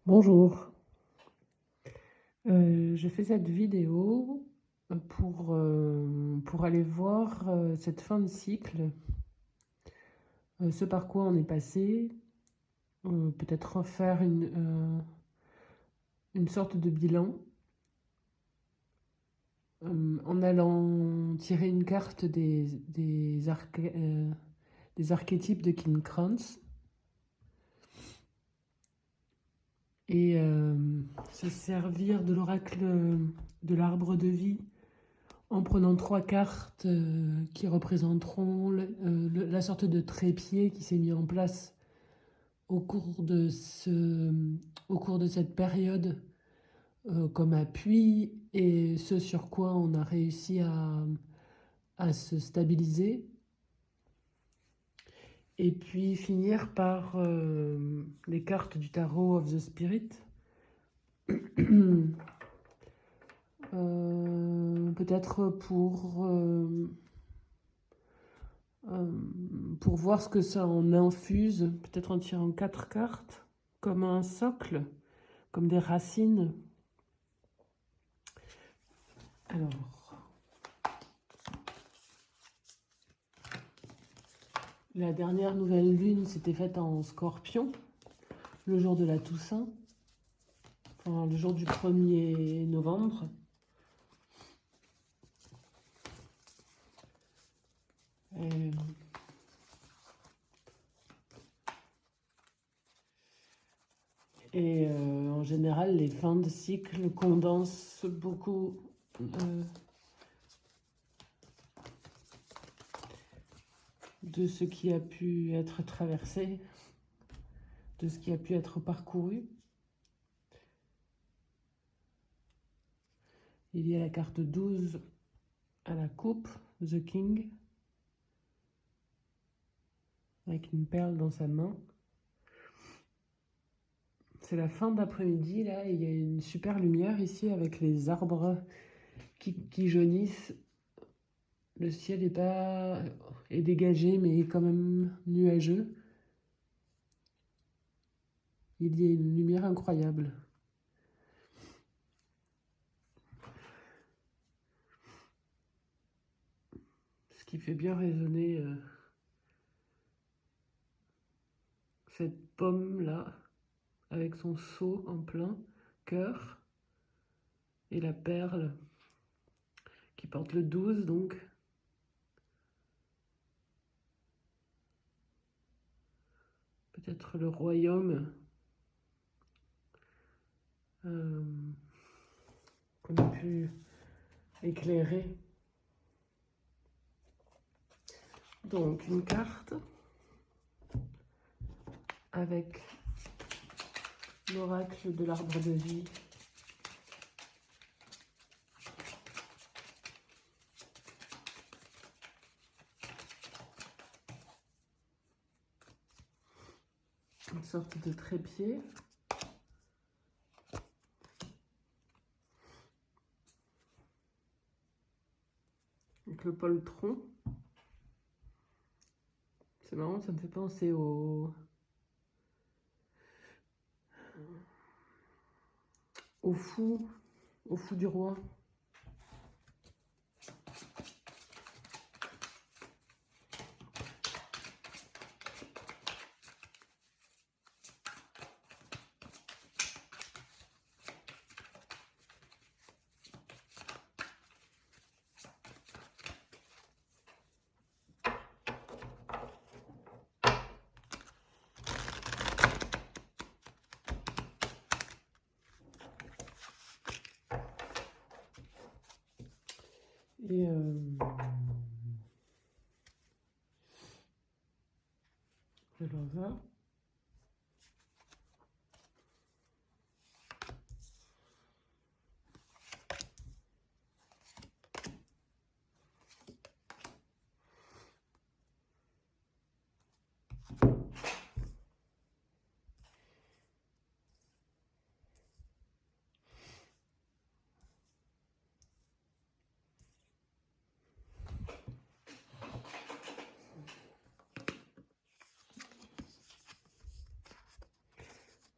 Bonjour, je fais cette vidéo pour aller voir cette fin de cycle, ce par quoi on est passé, peut-être refaire une sorte de bilan en allant tirer une carte des archétypes de Kim Krantz et se servir de l'oracle de l'arbre de vie en prenant 3 cartes qui représenteront la sorte de trépied qui s'est mis en place au cours de cette période comme appui et ce sur quoi on a réussi à se stabiliser. Et puis finir par les cartes du tarot of the Spirit. Peut-être pour voir ce que ça en infuse, peut-être en tirant 4 cartes, comme un socle, comme des racines. Alors, la dernière nouvelle lune s'était faite en Scorpion, le jour de la Toussaint, enfin le jour du 1er novembre. Et en général, les fins de cycle condensent beaucoup de ce qui a pu être traversé, de ce qui a pu être parcouru. Il y a la carte 12 à la coupe, The King, avec une perle dans sa main. C'est la fin d'après-midi, là, et il y a une super lumière ici avec les arbres qui jaunissent. Le ciel est dégagé, mais quand même nuageux. Il y a une lumière incroyable. Ce qui fait bien résonner cette pomme-là, avec son seau en plein cœur, et la perle qui porte le 12, donc. Peut-être le royaume qu'on a pu éclairer. Donc une carte avec l'oracle de l'arbre de vie. Une sorte de trépied. Avec le poltron. C'est marrant, ça me fait penser au fou du roi. Et alors là,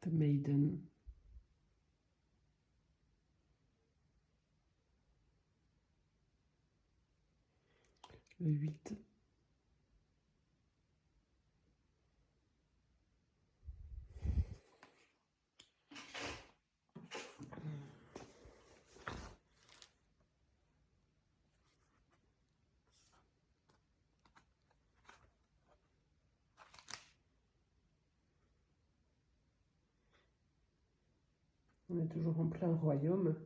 The Maiden. le 8. On est toujours en plein royaume.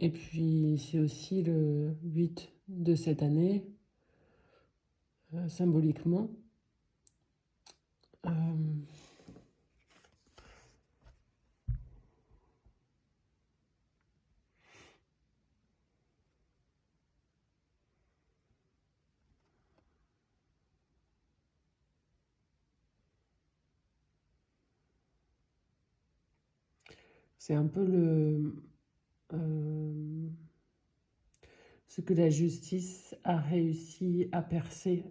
Et puis c'est aussi le 8 de cette année, symboliquement. C'est un peu ce que la justice a réussi à percer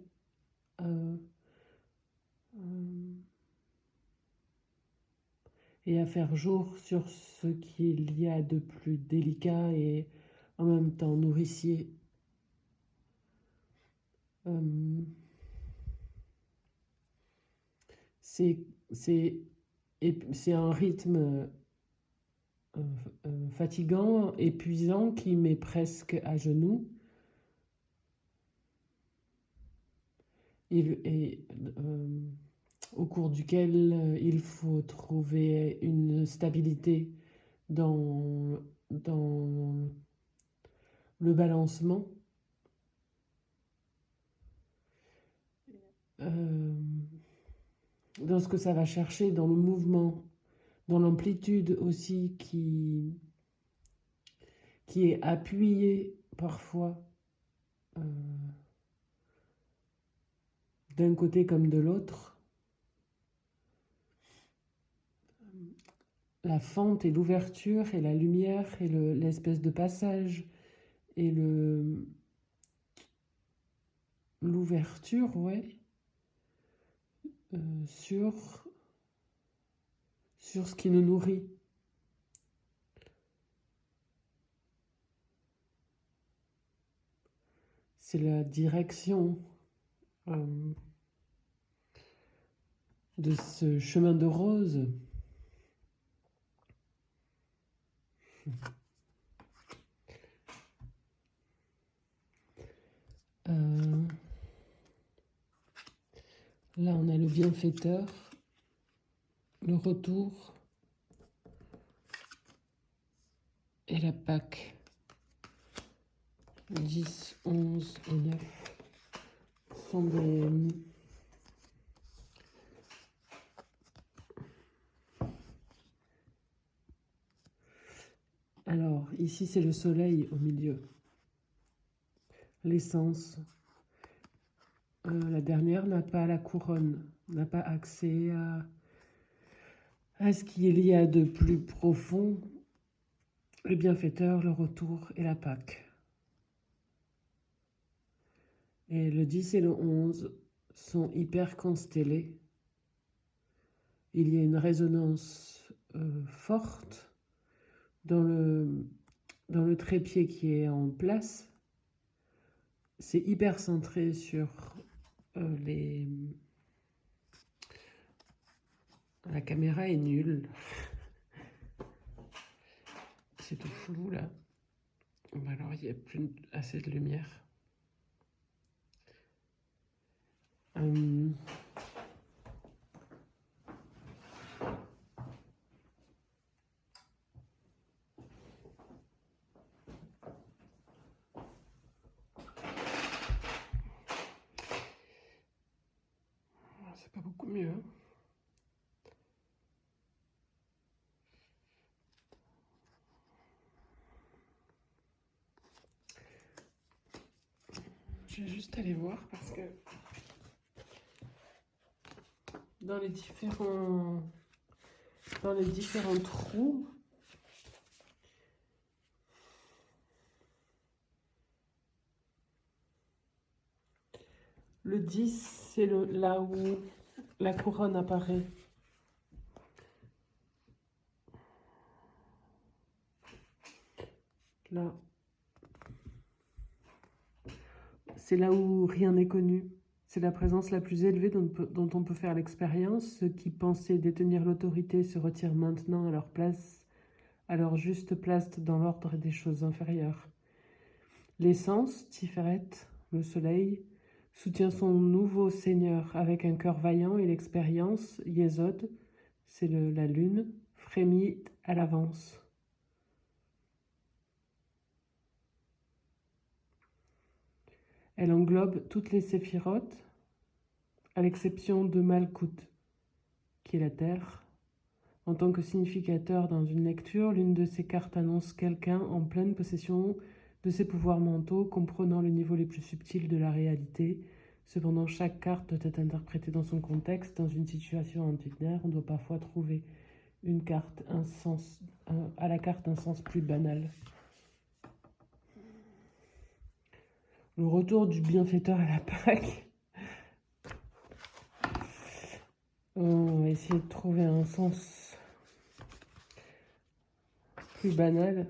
et à faire jour sur ce qu'il y a de plus délicat et en même temps nourricier. C'est un rythme fatigant, épuisant, qui met presque à genoux. Au cours duquel il faut trouver une stabilité dans le balancement. Dans ce que ça va chercher, dans le mouvement, dans l'amplitude aussi qui est appuyée parfois d'un côté comme de l'autre. La fente et l'ouverture et la lumière et l'espèce de passage et l'ouverture, ouais, sur ce qui nous nourrit. C'est la direction de ce chemin de rose. Là, on a le bienfaiteur, le retour et la Pâque. 10, 11 et 9 sont des... Alors, ici, c'est le soleil au milieu. L'essence. La dernière n'a pas la couronne, n'a pas accès à ce qu'il y a de plus profond, le bienfaiteur, le retour et la Pâque. Et le 10 et le 11 sont hyper constellés. Il y a une résonance forte dans le trépied qui est en place. C'est hyper centré sur la caméra est nulle. C'est tout flou là. Alors il n'y a plus assez de lumière. C'est pas beaucoup mieux. Hein. Je vais juste aller voir parce que dans les différents trous, le 10, c'est là où la couronne apparaît. Là. C'est là où rien n'est connu. C'est la présence la plus élevée dont on peut faire l'expérience. Ceux qui pensaient détenir l'autorité se retirent maintenant à leur place, à leur juste place dans l'ordre des choses inférieures. L'essence, Tiferet, le soleil, soutient son nouveau seigneur avec un cœur vaillant et l'expérience, Yesod, c'est la lune, frémit à l'avance. Elle englobe toutes les séphirotes, à l'exception de Malkout, qui est la terre. En tant que significateur dans une lecture, l'une de ces cartes annonce quelqu'un en pleine possession de ses pouvoirs mentaux, comprenant le niveau les plus subtils de la réalité. Cependant, chaque carte doit être interprétée dans son contexte. Dans une situation ordinaire, on doit parfois trouver à la carte un sens plus banal. Le retour du bienfaiteur à la Pâque. On va essayer de trouver un sens plus banal.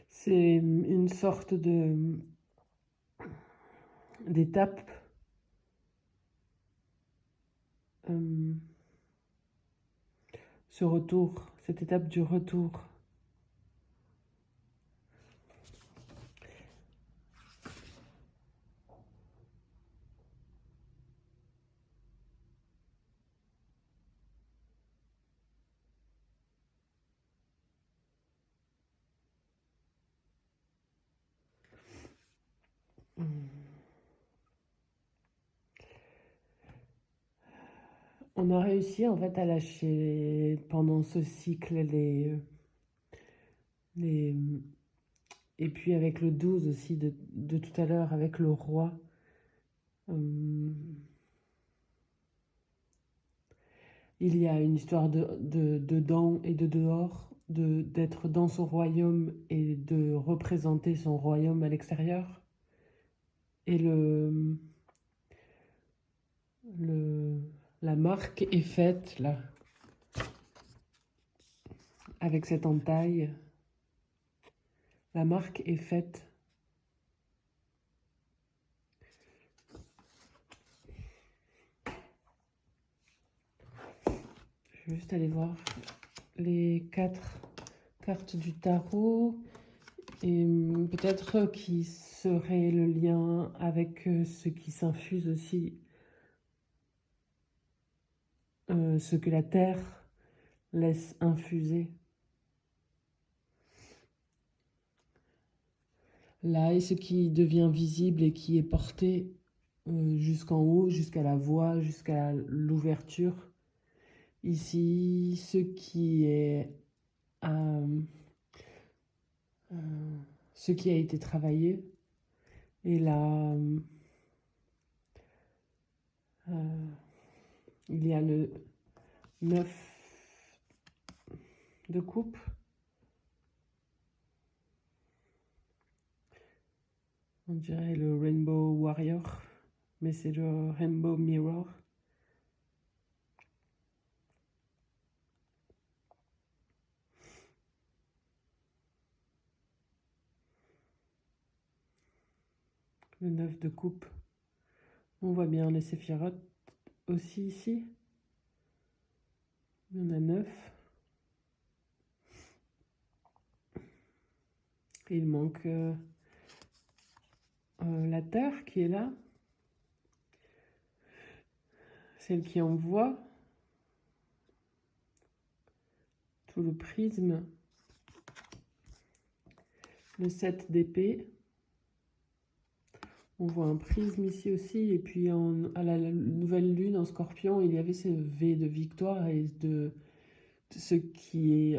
C'est une sorte d'étape ce retour, cette étape du retour. On a réussi en fait à lâcher pendant ce cycle et puis avec le 12 aussi de tout à l'heure avec le roi. Il y a une histoire de dedans et de dehors, d'être dans son royaume et de représenter son royaume à l'extérieur. Et la marque est faite là, avec cette entaille. La marque est faite. Je vais juste aller voir les 4 cartes du tarot et peut-être qui serait le lien avec ce qui s'infuse aussi, ce que la terre laisse infuser. Là, et ce qui devient visible et qui est porté jusqu'en haut, jusqu'à la voie, jusqu'à l'ouverture. Ici, ce qui est ce qui a été travaillé. Et là, il y a le 9 de coupe. On dirait le Rainbow Warrior, mais c'est le Rainbow Mirror. Le 9 de coupe. On voit bien les séphirotes aussi ici. Il y en a 9. Et il manque la Terre qui est là. Celle qui envoie tout le prisme. Le 7 d'épée. On voit un prisme ici aussi, et puis à la nouvelle lune en scorpion, il y avait ce V de victoire et de ce qui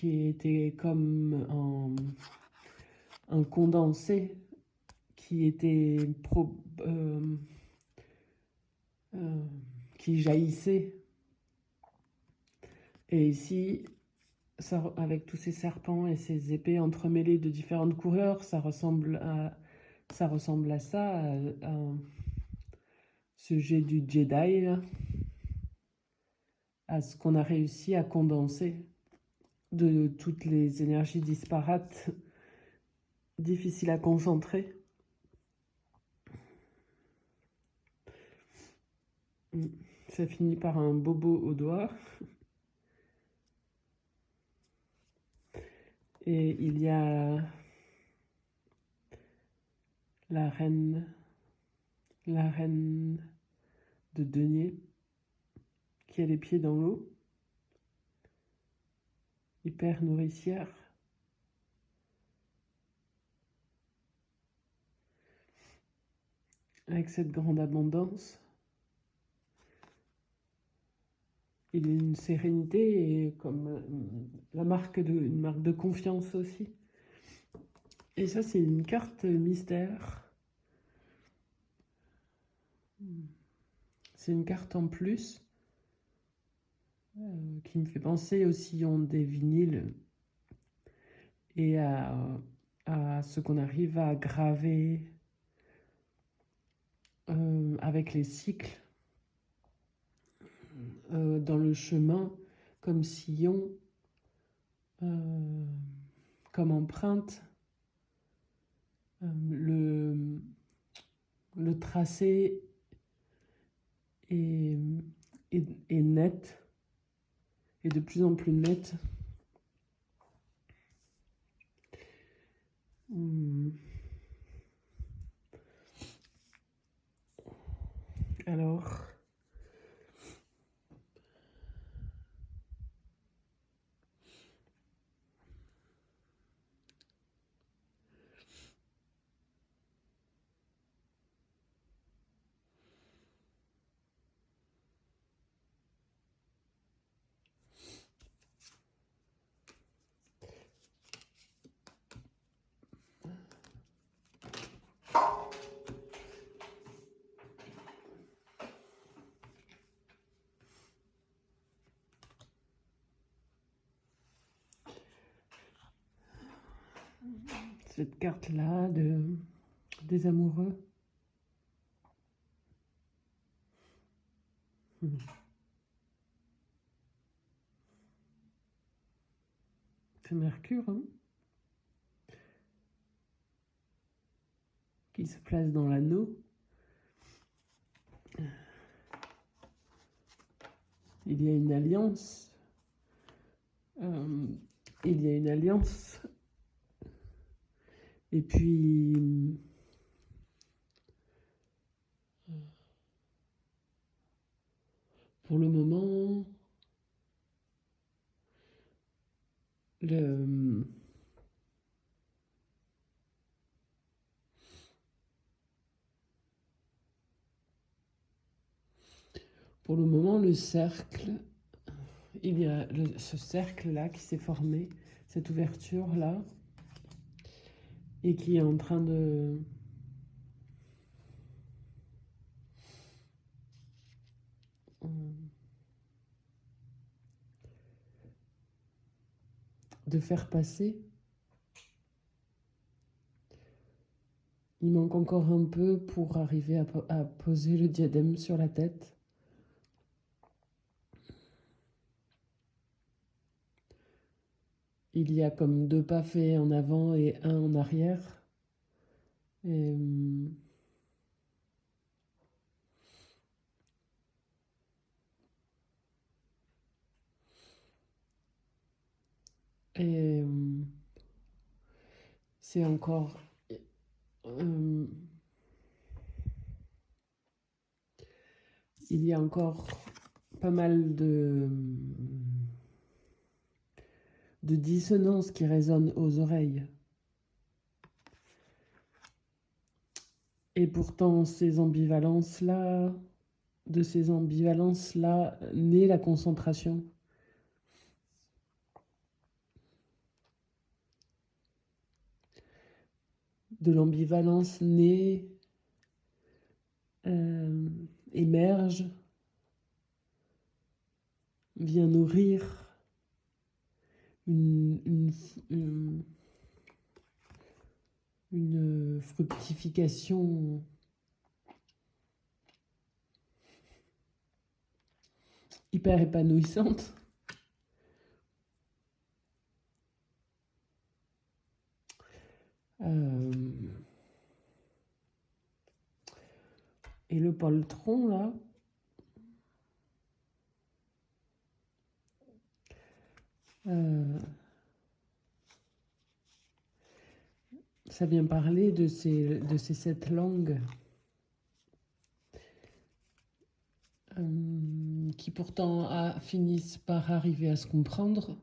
était comme un condensé qui était qui jaillissait. Et ici, ça, avec tous ces serpents et ces épées entremêlées de différentes couleurs, ça ressemble à ça, à ce jet du Jedi, là, à ce qu'on a réussi à condenser de toutes les énergies disparates, difficiles à concentrer. Ça finit par un bobo au doigt. Et il y a la reine de denier qui a les pieds dans l'eau, hyper nourricière. Avec cette grande abondance, il y a une sérénité et comme une marque de confiance aussi. Et ça, c'est une carte mystère. C'est une carte en plus qui me fait penser au sillon des vinyles et à ce qu'on arrive à graver avec les cycles dans le chemin comme sillon, comme empreinte. Le tracé est net, et de plus en plus net. Alors, cette carte-là des amoureux. C'est Mercure, hein, qui se place dans l'anneau. Il y a une alliance. Il y a une alliance. Et puis, pour le moment, le cercle, il y a ce cercle-là qui s'est formé, cette ouverture-là, et qui est en train de faire passer. Il manque encore un peu pour arriver à poser le diadème sur la tête. Il y a comme 2 pas faits en avant et 1 en arrière. Et c'est encore... il y a encore pas mal de dissonances qui résonnent aux oreilles. Et pourtant, de ces ambivalences-là naît la concentration. De l'ambivalence naît émerge, vient nourrir une, une, une fructification hyper épanouissante. Et le poltron, là, ça vient parler de ces 7 langues qui pourtant finissent par arriver à se comprendre.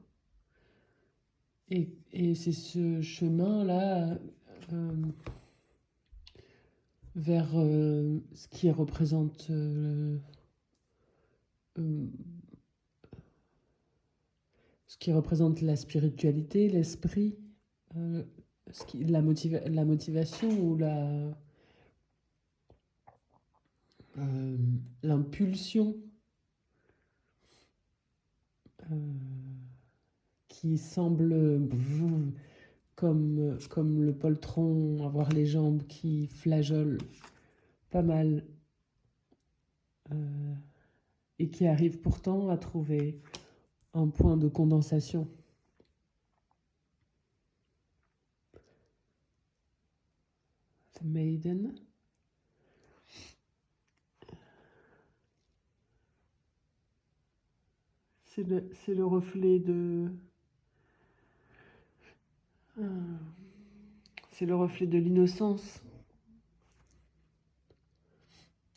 Et c'est ce chemin-là vers ce qui représente la spiritualité, l'esprit, la motivation ou l'impulsion qui semble comme le poltron, avoir les jambes qui flageolent pas mal et qui arrive pourtant à trouver un point de condensation. The Maiden. C'est le reflet de... c'est le reflet de l'innocence,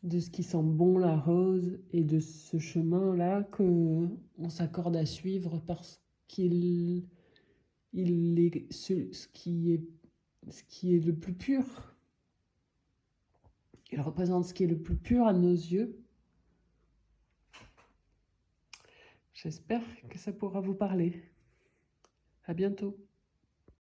de ce qui sent bon la rose et de ce chemin-là qu'on s'accorde à suivre parce qu'il est ce qui est le plus pur. Il représente ce qui est le plus pur à nos yeux. J'espère que ça pourra vous parler. À bientôt.